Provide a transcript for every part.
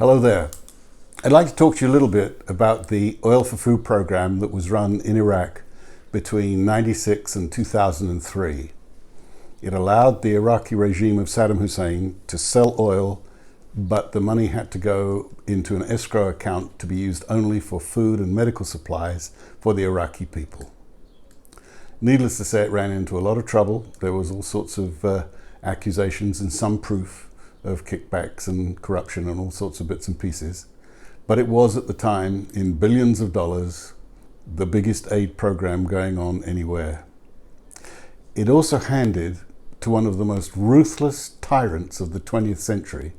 Hello there. I'd like to talk to you a little bit about the Oil for Food program that was run in Iraq between 1996 and 2003. It allowed the Iraqi regime of Saddam Hussein to sell oil, but the money had to go into an escrow account to be used only for food and medical supplies for the Iraqi people. Needless to say, it ran into a lot of trouble. There was all sorts of accusations and some proof of kickbacks and corruption and all sorts of bits and pieces. But it was at the time, in billions of dollars, the biggest aid program going on anywhere. It also handed to one of the most ruthless tyrants of the 20th century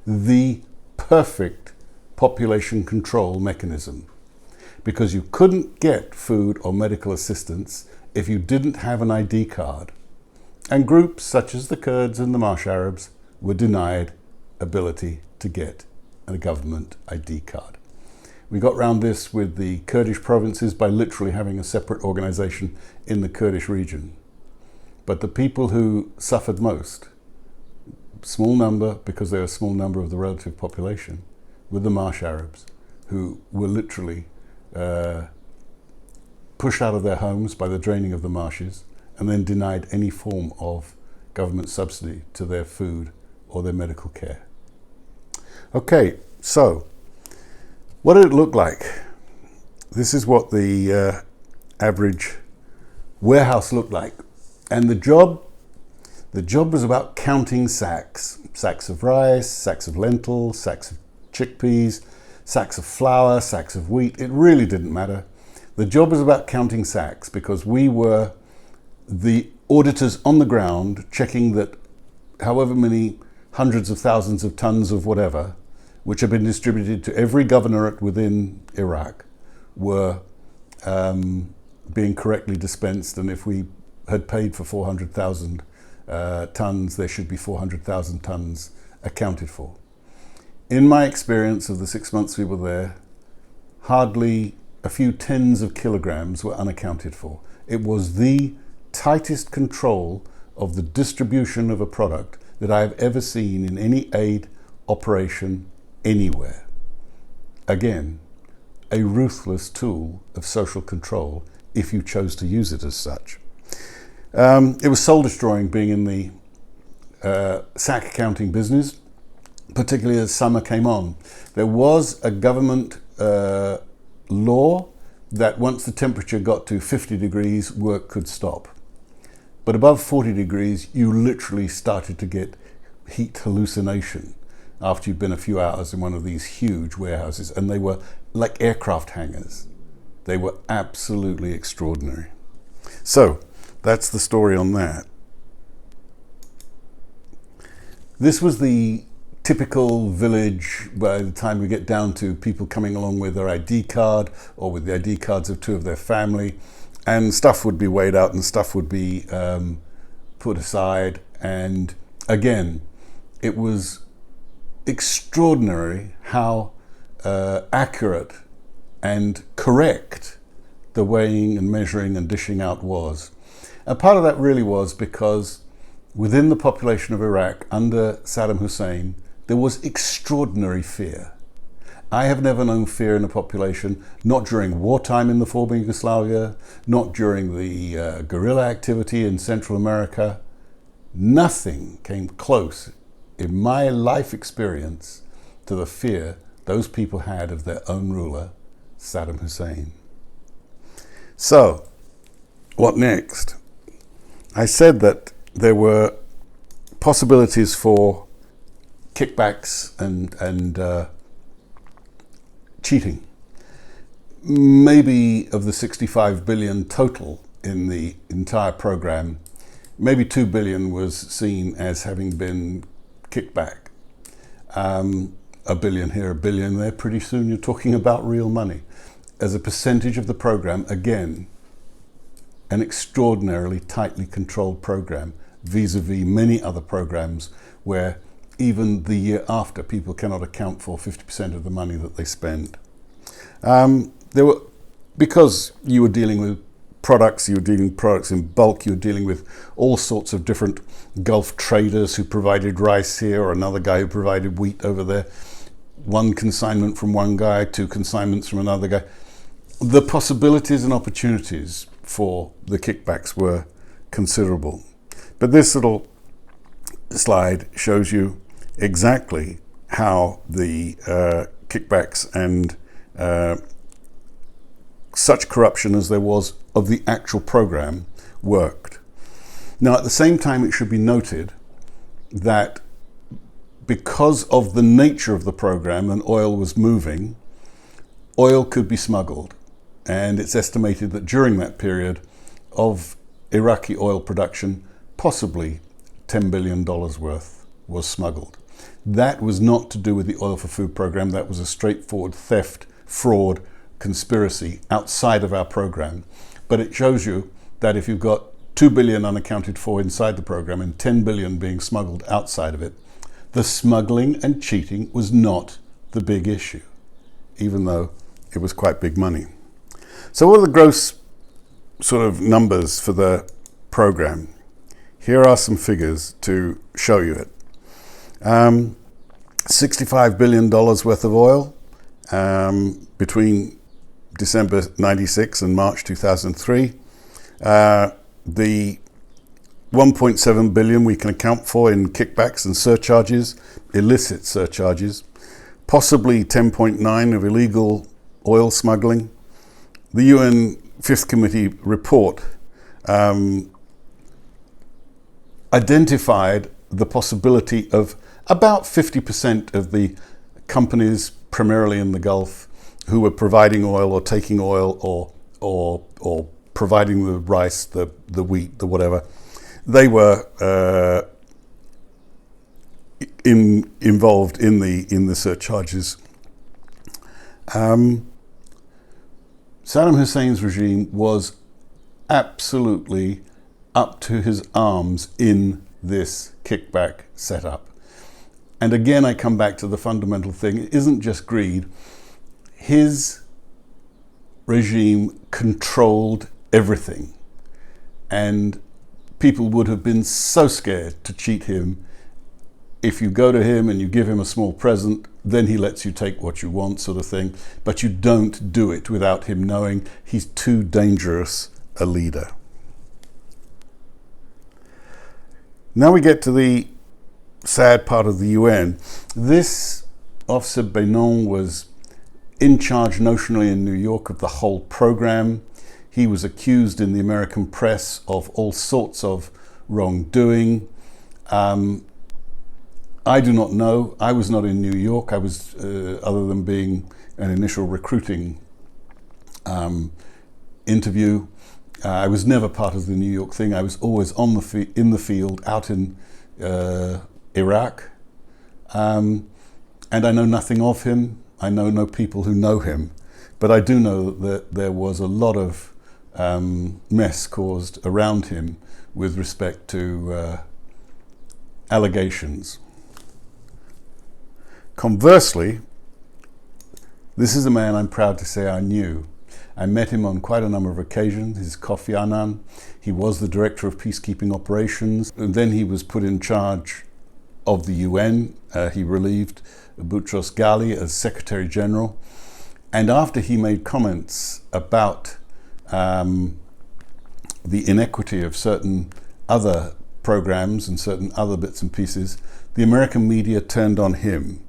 the perfect population control mechanism, because you couldn't get food or medical assistance if you didn't have an ID card. And groups such as the Kurds and the Marsh Arabs were denied ability to get a government ID card. We got round this with the Kurdish provinces by literally having a separate organization in the Kurdish region. But the people who suffered most, small number because they're a small number of the relative population, were the Marsh Arabs, who were literally pushed out of their homes by the draining of the marshes and then denied any form of government subsidy to their food or their medical care. Okay, so what did it look like? This is what the average warehouse looked like. And the job was about counting sacks of rice, sacks of lentils, sacks of chickpeas, sacks of flour, sacks of wheat. It really didn't matter. The job was about counting sacks because we were the auditors on the ground checking that however many hundreds of thousands of tons of whatever, which have been distributed to every governorate within Iraq, were being correctly dispensed. And if we had paid for 400,000 tons, there should be 400,000 tons accounted for. In my experience of the 6 months we were there, hardly a few tens of kilograms were unaccounted for. It was the tightest control of the distribution of a product that I have ever seen in any aid operation anywhere. Again, a ruthless tool of social control if you chose to use it as such. It was soul destroying being in the sack counting business, particularly as summer came on. There was a government law that once the temperature got to 50 degrees, work could stop. But above 40 degrees, you literally started to get heat hallucination after you've been a few hours in one of these huge warehouses, and they were like aircraft hangars. They were absolutely extraordinary. So that's the story on that. This was the typical village by the time we get down to people coming along with their ID card or with the ID cards of two of their family, and stuff would be weighed out and stuff would be put aside. And again, it was extraordinary how accurate and correct the weighing and measuring and dishing out was. And part of that really was because within the population of Iraq under Saddam Hussein, there was extraordinary fear. I have never known fear in a population, not during wartime in the former Yugoslavia, not during the guerrilla activity in Central America. Nothing came close in my life experience to the fear those people had of their own ruler, Saddam Hussein. So, what next? I said that there were possibilities for kickbacks and cheating. Maybe of the 65 billion total in the entire program, maybe 2 billion was seen as having been kickback. A billion here, a billion there. Pretty soon you're talking about real money. As a percentage of the program, again, an extraordinarily tightly controlled program vis-a-vis many other programs where even the year after people cannot account for 50% of the money that they spend. Because you were dealing with products, you were dealing with products in bulk, you were dealing with all sorts of different Gulf traders who provided rice here or another guy who provided wheat over there. one consignment from one guy, two consignments from another guy. The possibilities and opportunities for the kickbacks were considerable. But this little slide shows you exactly how the kickbacks and such corruption as there was of the actual program worked. Now, at the same time, it should be noted that because of the nature of the program and oil was moving, oil could be smuggled. And it's estimated that during that period of Iraqi oil production, possibly $10 billion worth was smuggled. That was not to do with the Oil for Food program. That was a straightforward theft, fraud, conspiracy outside of our program. But it shows you that if you've got 2 billion unaccounted for inside the program and 10 billion being smuggled outside of it, the smuggling and cheating was not the big issue, even though it was quite big money. So what are the gross sort of numbers for the program? Here are some figures to show you it. $65 billion worth of oil between December 96 and March 2003. The 1.7 billion we can account for in kickbacks and surcharges, illicit surcharges, possibly 10.9 of illegal oil smuggling. The UN Fifth Committee report identified the possibility of about 50% of the companies, primarily in the Gulf, who were providing oil or taking oil or providing the rice, the wheat, the whatever, they were involved in the surcharges. Saddam Hussein's regime was absolutely up to his arms in this kickback setup. And again, I come back to the fundamental thing. It isn't just greed. His regime controlled everything. And people would have been so scared to cheat him. If you go to him and you give him a small present, then he lets you take what you want, sort of thing. But you don't do it without him knowing he's too dangerous a leader. Now we get to the sad part of the UN. This Officer Benon was in charge notionally in New York of the whole program. He was accused in the American press of all sorts of wrongdoing. I do not know. I was not in New York. I was, other than being an initial recruiting interview, I was never part of the New York thing. I was always in the field, out in Iraq. And I know nothing of him. I know no people who know him. But I do know that there was a lot of mess caused around him with respect to allegations. Conversely, this is a man I'm proud to say I knew. I met him on quite a number of occasions. He's Kofi Annan. He was the director of peacekeeping operations. And then he was put in charge of the UN. He relieved Boutros Ghali as Secretary General. And after he made comments about the inequity of certain other programs and certain other bits and pieces, the American media turned on him.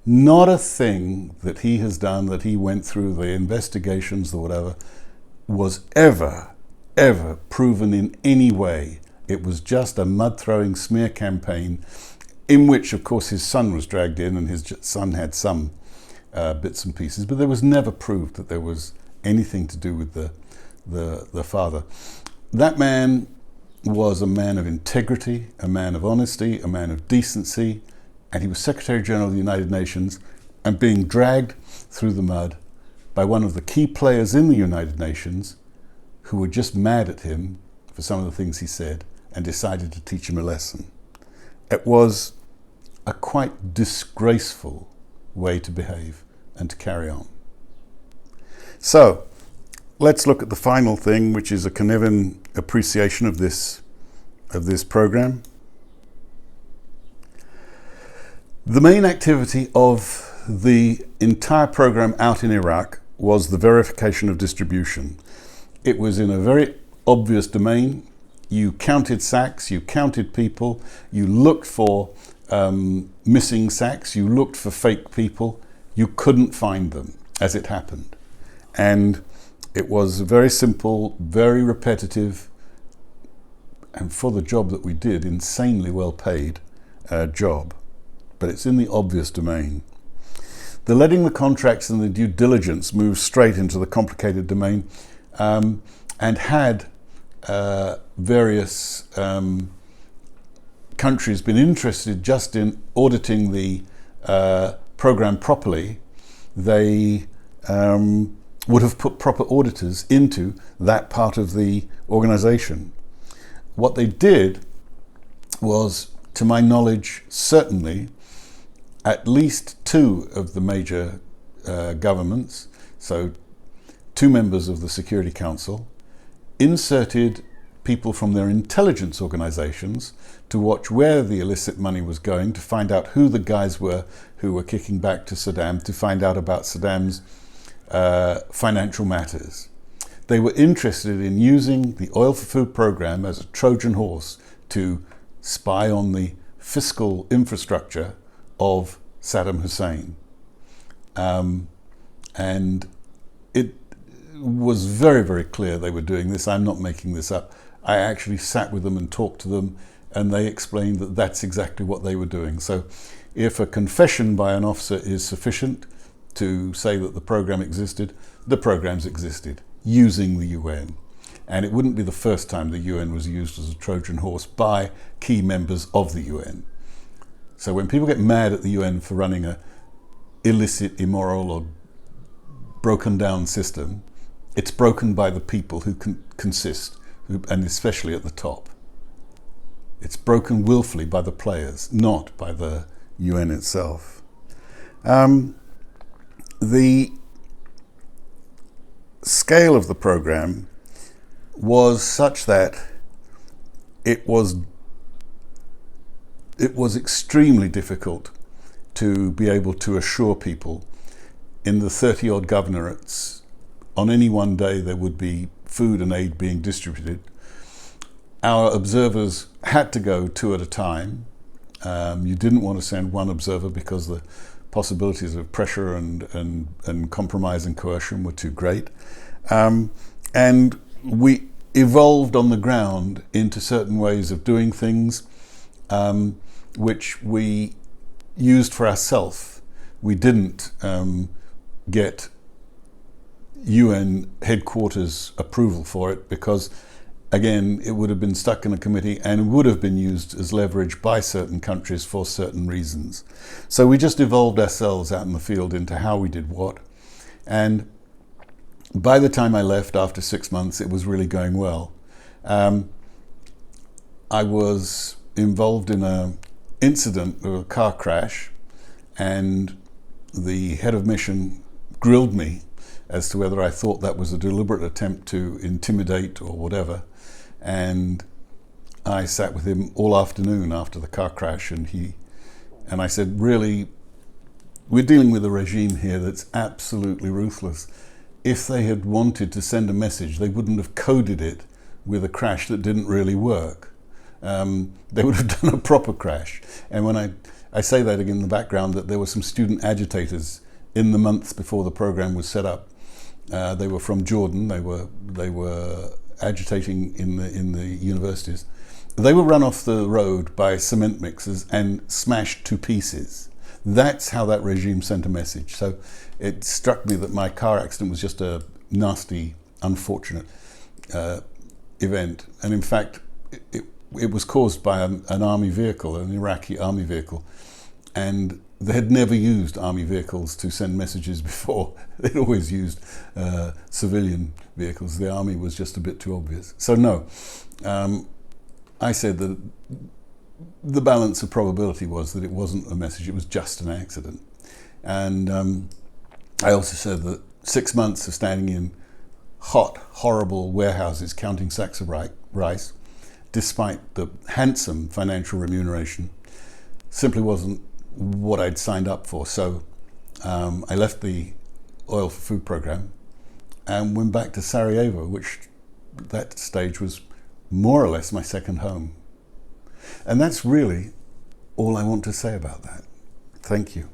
Not a thing that he has done, that he went through, the investigations, the whatever, was ever proven in any way. It was just a mud-throwing smear campaign in which, of course, his son was dragged in, and his son had some bits and pieces, but there was never proved that there was anything to do with the father. That man was a man of integrity, a man of honesty, a man of decency, and he was Secretary General of the United Nations and being dragged through the mud by one of the key players in the United Nations who were just mad at him for some of the things he said and decided to teach him a lesson. It was a quite disgraceful way to behave and to carry on. So, let's look at the final thing, which is a Cynefin appreciation of this program. The main activity of the entire program out in Iraq was the verification of distribution. It was in a very obvious domain. You counted sacks, you counted people, you looked for missing sacks, you looked for fake people. You couldn't find them, as it happened. And it was a very simple, very repetitive, and for the job that we did, insanely well paid job. But it's in the obvious domain. The letting the contracts and the due diligence moved straight into the complicated domain, and had various countries been interested just in auditing the program properly, they would have put proper auditors into that part of the organization. What they did was, to my knowledge, certainly at least two of the major governments, so two members of the Security Council, inserted people from their intelligence organizations to watch where the illicit money was going, to find out who the guys were who were kicking back to Saddam, to find out about Saddam's financial matters. They were interested in using the Oil for Food program as a Trojan horse to spy on the fiscal infrastructure of Saddam Hussein. And it was very, very clear they were doing this. I'm not making this up. I actually sat with them and talked to them, and they explained that that's exactly what they were doing. So if a confession by an officer is sufficient to say that the program existed, the programs existed using the UN. And it wouldn't be the first time the UN was used as a Trojan horse by key members of the UN. So when people get mad at the UN for running a illicit, immoral, or broken down system, it's broken by the people who consist, and especially at the top. It's broken willfully by the players, not by the UN itself. The scale of the program was such that it was extremely difficult to be able to assure people in the 30-odd governorates on any one day there would be food and aid being distributed. Our observers had to go two at a time. You didn't want to send one observer because the possibilities of pressure and compromise and coercion were too great. And we evolved on the ground into certain ways of doing things, which we used for ourselves. We didn't get UN headquarters approval for it because, again, it would have been stuck in a committee and would have been used as leverage by certain countries for certain reasons. So we just evolved ourselves out in the field into how we did what. And by the time I left after 6 months, it was really going well. I was involved in an incident of a car crash, and the head of mission grilled me as to whether I thought that was a deliberate attempt to intimidate or whatever. And I sat with him all afternoon after the car crash, and I said, really, we're dealing with a regime here that's absolutely ruthless. If they had wanted to send a message, they wouldn't have coded it with a crash that didn't really work. They would have done a proper crash. And when I say that again in the background, that there were some student agitators in the months before the program was set up. They were from Jordan. They were agitating in the universities. They were run off the road by cement mixers and smashed to pieces. That's how that regime sent a message. So it struck me that my car accident was just a nasty, unfortunate event. And in fact, it was caused by an army vehicle, an Iraqi army vehicle. And they had never used army vehicles to send messages before. They'd always used civilian vehicles. The army was just a bit too obvious. So no, I said that the balance of probability was that it wasn't a message, it was just an accident. And I also said that 6 months of standing in hot, horrible warehouses counting sacks of rice, despite the handsome financial remuneration, simply wasn't what I'd signed up for. So I left the Oil for Food program and went back to Sarajevo, which at that stage was more or less my second home. And that's really all I want to say about that. Thank you.